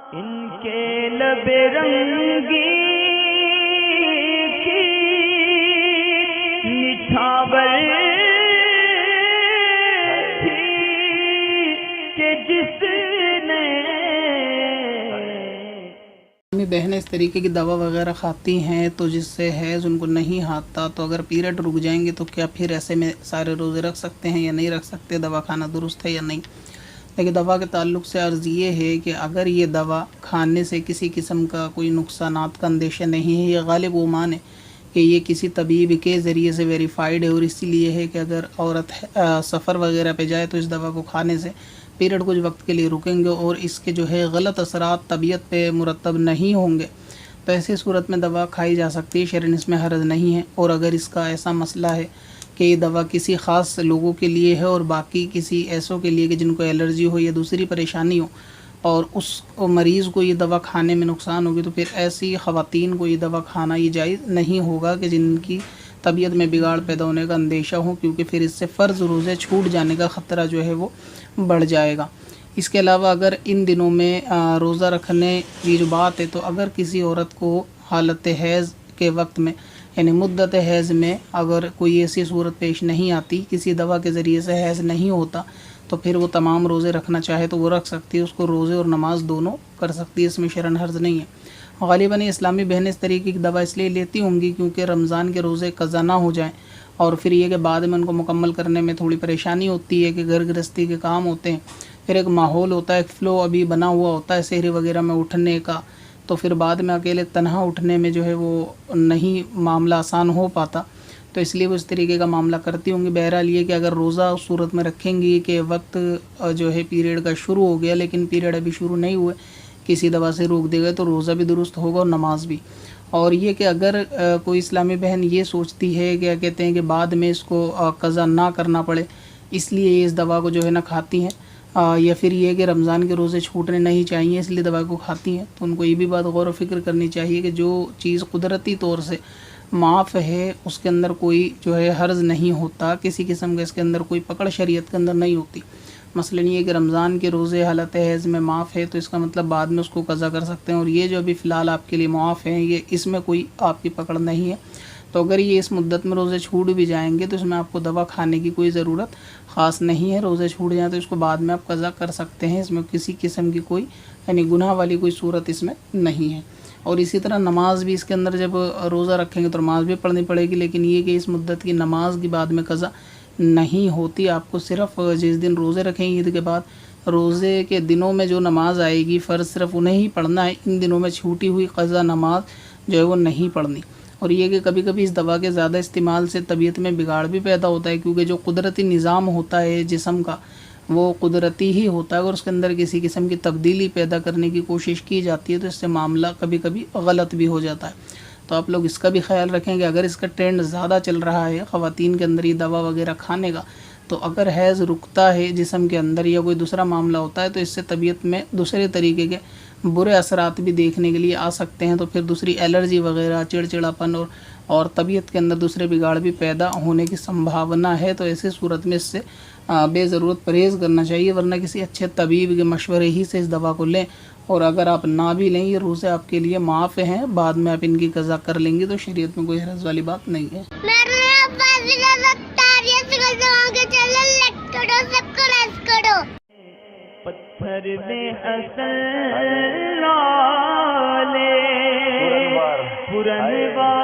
इनके लबे रंगी की निछावर थी कि जिसने बहनें इस तरीके की दवा वगैरह खाती हैं तो जिससे हैज़ उनको नहीं आता, तो अगर पीरियड रुक जाएंगे तो क्या फिर ऐसे में सारे रोज़े रख सकते हैं या नहीं रख सकते, दवा खाना दुरुस्त है या नहीं। लेकिन दवा के ताल्लुक से अर्ज़ ये है कि अगर ये दवा खाने से किसी किस्म का कोई नुकसानात का अंदेशा नहीं है, ये गालिब गुमान है कि ये किसी तबीब के ज़रिए से वेरीफाइड है, और इसीलिए है कि अगर औरत सफ़र वगैरह पे जाए तो इस दवा को खाने से पीरियड कुछ वक्त के लिए रुकेंगे और इसके जो है गलत असरात तबीयत पे मुरतब नहीं होंगे, तो ऐसी सूरत में दवा खाई जा सकती है, शरन इसमें हर्ज नहीं है। और अगर इसका ऐसा मसला है कि ये दवा किसी ख़ास लोगों के लिए है और बाकी किसी ऐसों के लिए कि जिनको एलर्जी हो या दूसरी परेशानी हो और उस मरीज़ को ये दवा खाने में नुकसान होगी, तो फिर ऐसी ख़वातीन को ये दवा खाना ये जायज़ नहीं होगा कि जिनकी तबीयत में बिगाड़ पैदा होने का अंदेशा हो, क्योंकि फिर इससे फ़र्ज़ रोज़े छूट जाने का ख़तरा जो है वो बढ़ जाएगा। इसके अलावा अगर इन दिनों में रोज़ा रखने की जो बात है, तो अगर किसी औरत को हालत हैज़ के वक्त में यानी मुद्दत हैज़ में अगर कोई ऐसी सूरत पेश नहीं आती, किसी दवा के ज़रिए से हैज़ नहीं होता, तो फिर वो तमाम रोज़े रखना चाहे तो वो रख सकती है, उसको रोज़े और नमाज दोनों कर सकती है, इसमें शरन हर्ज नहीं है। ग़ालिबन इस्लामी बहनें इस तरीके की दवा इसलिए लेती होंगी क्योंकि रमज़ान के रोज़े क़ज़ा ना हो जाएँ और फिर ये कि बाद में उनको मुकम्मल करने में थोड़ी परेशानी होती है कि घर गृहस्थी के काम होते हैं, फिर एक माहौल होता है, एक फ़्लो अभी बना हुआ होता है सहरी वगैरह में उठने का, तो फिर बाद में अकेले तन्हा उठने में जो है वो नहीं मामला आसान हो पाता, तो इसलिए वो इस तरीके का मामला करती होंगी। बहरहाल ये कि अगर रोज़ा उस सूरत में रखेंगी कि वक्त जो है पीरियड का शुरू हो गया लेकिन पीरियड अभी शुरू नहीं हुए, किसी दवा से रोक देगा, तो रोज़ा भी दुरुस्त होगा और नमाज भी। और ये कि अगर कोई इस्लामी बहन ये सोचती है, क्या कहते हैं कि बाद में इसको क़ज़ा ना करना पड़े, इसलिए ये इस दवा को जो है ना खाती हैं, या फिर ये कि रमज़ान के रोज़े छूटने नहीं चाहिए इसलिए दवा को खाती हैं, तो उनको ये भी बात गौर व फिक्र करनी चाहिए कि जो चीज़ कुदरती तौर से माफ़ है उसके अंदर कोई जो है हर्ज नहीं होता, किसी किस्म का इसके अंदर कोई पकड़ शरीयत के अंदर नहीं होती। मसलन ये कि रमज़ान के रोज़े हालत हैज़ में माफ़ है तो इसका मतलब बाद में उसको क़ज़ा कर सकते हैं, और ये जो अभी फ़िलहाल आपके लिए मुआफ़ हैं ये इसमें कोई आपकी पकड़ नहीं है। तो अगर ये इस मुद्दत में रोज़े छूट भी जाएंगे तो इसमें आपको दवा खाने की कोई ज़रूरत ख़ास नहीं है, रोज़े छूट जाएँ तो इसको बाद में आप क़ज़ा कर सकते हैं, इसमें किसी किस्म की कोई यानी गुनाह वाली कोई सूरत इसमें नहीं है। और इसी तरह नमाज भी इसके अंदर जब रोज़ा रखेंगे तो नमाज भी पढ़नी पड़ेगी, लेकिन ये कि इस मुद्दत की नमाज की बाद में क़ज़ा नहीं होती, आपको सिर्फ़ जिस दिन रोज़े रखेंगे ईद के बाद रोज़े के दिनों में जो नमाज आएगी फ़र्ज़ सिर्फ उन्हें ही पढ़ना है, इन दिनों में छूटी हुई क़ज़ा नमाज जो है वो नहीं पढ़नी। और ये कि कभी कभी इस दवा के ज़्यादा इस्तेमाल से तबीयत में बिगाड़ भी पैदा होता है, क्योंकि जो कुदरती निज़ाम होता है जिस्म का वो कुदरती ही होता है, और उसके अंदर किसी किस्म की तब्दीली पैदा करने की कोशिश की जाती है तो इससे मामला कभी कभी गलत भी हो जाता है। तो आप लोग इसका भी ख्याल रखेंगे, अगर इसका ट्रेंड ज़्यादा चल रहा है ख़वातीन के अंदर ये दवा वगैरह खाने का, तो अगर हैज़ रुकता है जिस्म के अंदर या कोई दूसरा मामला होता है तो इससे तबीयत में दूसरे तरीके के बुरे असरात भी देखने के लिए आ सकते हैं, तो फिर दूसरी एलर्जी वगैरह, चिड़चिड़ापन और तबीयत के अंदर दूसरे बिगाड़ भी पैदा होने की संभावना है। तो ऐसी सूरत में इससे बेज़रूरत परहेज़ करना चाहिए, वरना किसी अच्छे तबीब के मशवरे ही से इस दवा को लें, और अगर आप ना भी लें ये रोज़े आपके लिए माफ़ हैं, बाद में आप इनकी क़ज़ा कर लेंगे तो शरीयत में कोई हरज वाली बात नहीं है। पत्थर में असल लाले पुरनवार